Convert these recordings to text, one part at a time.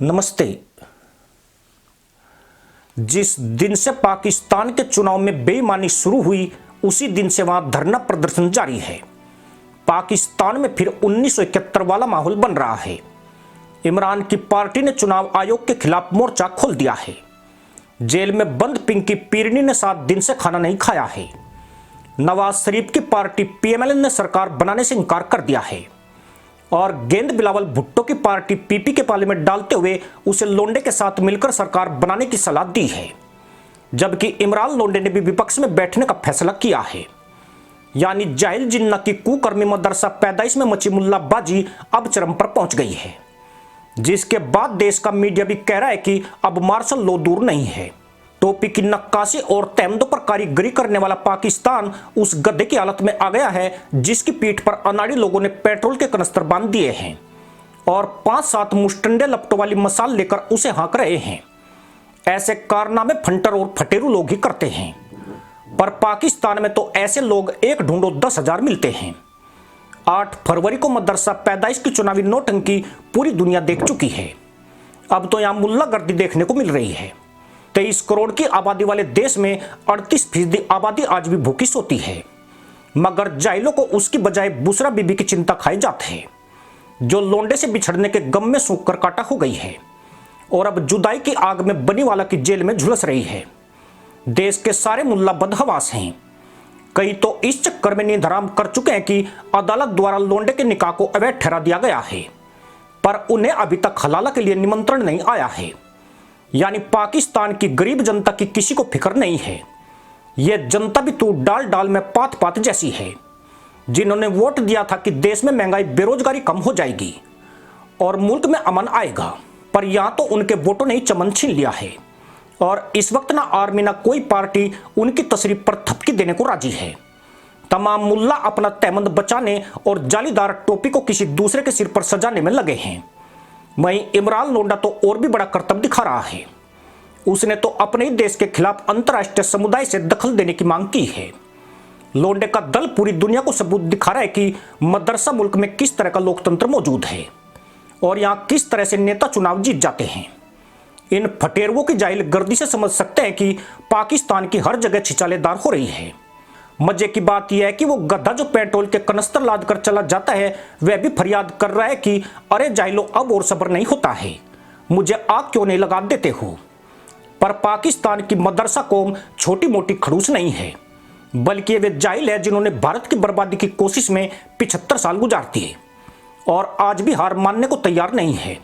नमस्ते। जिस दिन से पाकिस्तान के चुनाव में बेईमानी शुरू हुई उसी दिन से वहां धरना प्रदर्शन जारी है। पाकिस्तान में फिर 1971 वाला माहौल बन रहा है। इमरान की पार्टी ने चुनाव आयोग के खिलाफ मोर्चा खोल दिया है। जेल में बंद पिंकी पीरनी ने 7 दिन से खाना नहीं खाया है। नवाज शरीफ की पार्टी पीएमएल ने सरकार बनाने से इनकार कर दिया है और गेंद बिलावल भुट्टो की पार्टी पीपी के पाले में डालते हुए उसे लोंडे के साथ मिलकर सरकार बनाने की सलाह दी है, जबकि इमरान लोंडे ने भी विपक्ष में बैठने का फैसला किया है। यानी जाहिल जिन्ना की कुकर्मी मदरसा पैदाइश में मची मुल्लाबाजी अब चरम पर पहुंच गई है, जिसके बाद देश का मीडिया भी कह रहा है कि अब मार्शल लॉ दूर नहीं है। टोपी की नक्काशी और तहमदों पर कारीगरी करने वाला पाकिस्तान उस गधे की हालत में आ गया है जिसकी पीठ पर अनाड़ी लोगों ने पेट्रोल के कनस्तर बांध दिए हैं और 5-7 मुस्टंडे लपटों वाली मसाल लेकर उसे हाँक रहे हैं। ऐसे कारनामे फंटर और फटेरू लोग ही करते हैं, पर पाकिस्तान में तो ऐसे लोग एक ढूंढो 10,000 मिलते हैं। 8 फरवरी को मदरसा पैदाइश की चुनावी नौटंकी पूरी दुनिया देख चुकी है। अब तो यहां मुल्लागर्दी देखने को मिल रही है। 23 करोड़ की आबादी वाले देश में 38% आबादी आज भी भूखी सोती है, मगर जाहिलों को उसकी बजाय बुसरा बीबी की चिंता खाई जाती है, जो लोंडे से बिछड़ने के गम में सूख कर काटा हो गई है और अब जुदाई की आग में बनी वाला की जेल में झुलस रही है। देश के सारे मुल्ला बदहवास हैं। कई तो इस चक्कर में नींद हराम कर चुके हैं कि अदालत द्वारा लोंडे के निकाह को अवैध ठहरा दिया गया है, पर उन्हें अभी तक हलाला के लिए निमंत्रण नहीं आया है। यानी पाकिस्तान की गरीब जनता की किसी को फिक्र नहीं है। यह जनता भी तू डाल डाल में पात पात जैसी है, जिन्होंने वोट दिया था कि देश में महंगाई बेरोजगारी कम हो जाएगी और मुल्क में अमन आएगा, पर यहां तो उनके वोटों ने ही चमन छीन लिया है और इस वक्त ना आर्मी ना कोई पार्टी उनकी तशरीफ पर थपकी देने को राजी है। तमाम मुल्ला अपना तहमंद बचाने और जालीदार टोपी को किसी दूसरे के सिर पर सजाने में लगे हैं। वहीं इमरान लोंडा तो और भी बड़ा करतब दिखा रहा है। उसने तो अपने ही देश के खिलाफ अंतर्राष्ट्रीय समुदाय से दखल देने की मांग की है। लोंडे का दल पूरी दुनिया को सबूत दिखा रहा है कि मदरसा मुल्क में किस तरह का लोकतंत्र मौजूद है और यहां किस तरह से नेता चुनाव जीत जाते हैं। इन फटेरवों की जाहिल गर्दी से समझ सकते हैं कि पाकिस्तान की हर जगह छिछालेदार हो रही है। मजे की बात यह है कि वो गधा जो पेट्रोल के कनस्तर लाद कर चला जाता है वह भी फरियाद कर रहा है कि अरे जाहिलो अब और सब्र नहीं होता है, मुझे आग क्यों नहीं लगा देते हो। पर पाकिस्तान की मदरसा कौम छोटी मोटी खड़ूस नहीं है, बल्कि वे जाहिल है जिन्होंने भारत की बर्बादी की कोशिश में 75 साल गुजार दिए और आज भी हार मानने को तैयार नहीं है।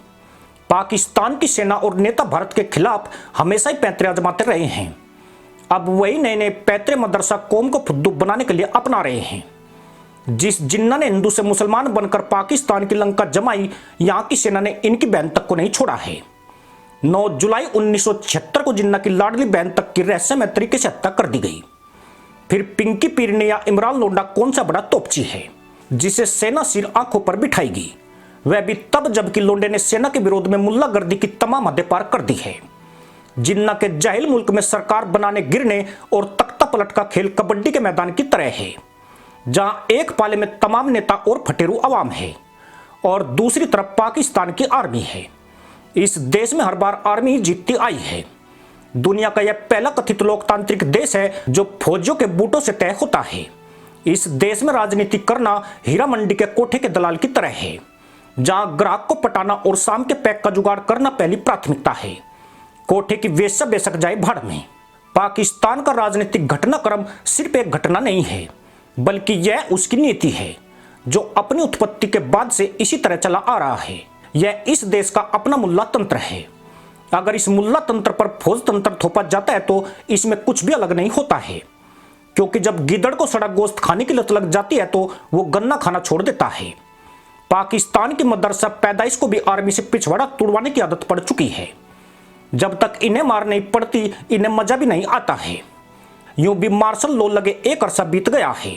पाकिस्तान की सेना और नेता भारत के खिलाफ हमेशा ही पैंतरे आजमाते रहे हैं। अब वही नए नए पैतरे मदरसा कौम को फुद्दू बनाने के लिए अपना रहे हैं। जिस जिन्ना ने हिंदू से मुसलमान बनकर पाकिस्तान की लंका जमाई, यहां की सेना ने इनकी बहन तक को नहीं छोड़ा है। 9 जुलाई 1976 को जिन्ना की लाडली बहन तक की रहस्यमय तरीके से हत्या कर दी गई। फिर पिंकी पीरनी या इमरान लोंडा कौन सा बड़ा तोपची है जिसे सेना सिर आंखों पर बिठाएगी, वह भी तब जबकि लोंडे ने सेना के विरोध में मुल्लागर्दी की तमाम हदें पार कर दी है। जिन्ना के जाहिल मुल्क में सरकार बनाने गिरने और तख्ता पलट का खेल कबड्डी के मैदान की तरह है, जहां एक पाले में तमाम नेता और फटेरू अवाम है और दूसरी तरफ पाकिस्तान की आर्मी है। इस देश में हर बार आर्मी जीतती आई है। दुनिया का यह पहला कथित लोकतांत्रिक देश है जो फौजियों के बूटों से तय होता है। इस देश में राजनीति करना हीरा मंडी के कोठे के दलाल की तरह है, जहां ग्राहक को पटाना और शाम के पैक का जुगाड़ करना पहली प्राथमिकता है। कोठे की वेश्या बेशक जाए भाड़ में। पाकिस्तान का राजनीतिक घटनाक्रम सिर्फ एक घटना नहीं है, बल्कि यह उसकी नीति है जो अपनी उत्पत्ति के बाद से इसी तरह चला आ रहा है। यह इस देश का अपना मुल्ला तंत्र है। अगर इस मुल्ला तंत्र पर फौज तंत्र थोपा जाता है तो इसमें कुछ भी अलग नहीं होता है, क्योंकि जब गिदड़ को सड़ा गोश्त खाने की लत लग जाती है तो वो गन्ना खाना छोड़ देता है। पाकिस्तान की मदरसा पैदाइश को भी आर्मी से पिछवाड़ा तुड़वाने की आदत पड़ चुकी है। जब तक इन्हें मार नहीं पड़ती इन्हें मजा भी नहीं आता है। यूं भी मार्शल लॉ लगे एक अरसा बीत गया है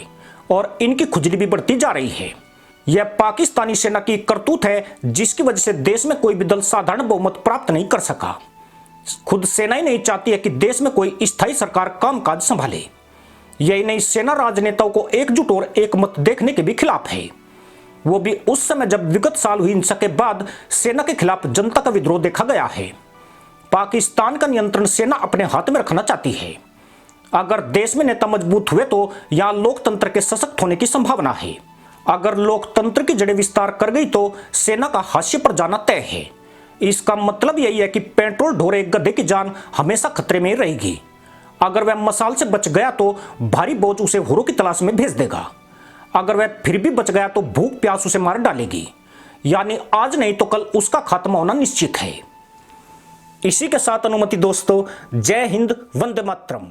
और इनकी खुजली भी बढ़ती जा रही है। यह पाकिस्तानी सेना की करतूत है जिसकी वजह से देश में कोई भी दल साधारण बहुमत प्राप्त नहीं कर सका। खुद सेना ही नहीं चाहती है कि देश में कोई स्थायी सरकार कामकाज संभाले। यही नहीं, सेना राजनेताओं को एकजुट और एकमत देखने के भी खिलाफ है। वो भी उस समय जब विगत साल हुई हिंसा के बाद सेना के खिलाफ जनता का विद्रोह देखा गया है। पाकिस्तान का नियंत्रण सेना अपने हाथ में रखना चाहती है। अगर देश में नेता मजबूत हुए तो यहां लोकतंत्र के सशक्त होने की संभावना है। अगर लोकतंत्र की जड़ें विस्तार कर गई तो सेना का हाशिए पर जाना तय है। इसका मतलब यही है कि पेट्रोल ढोरे गधे की जान हमेशा खतरे में रहेगी। अगर वह मसाल से बच गया तो भारी बोझ उसे होरों की तलाश में भेज देगा। अगर वह फिर भी बच गया तो भूख प्यास उसे मार डालेगी। यानी आज नहीं तो कल उसका खात्मा होना निश्चित है। इसी के साथ अनुमति दोस्तों, जय हिंद, वंदे मातरम।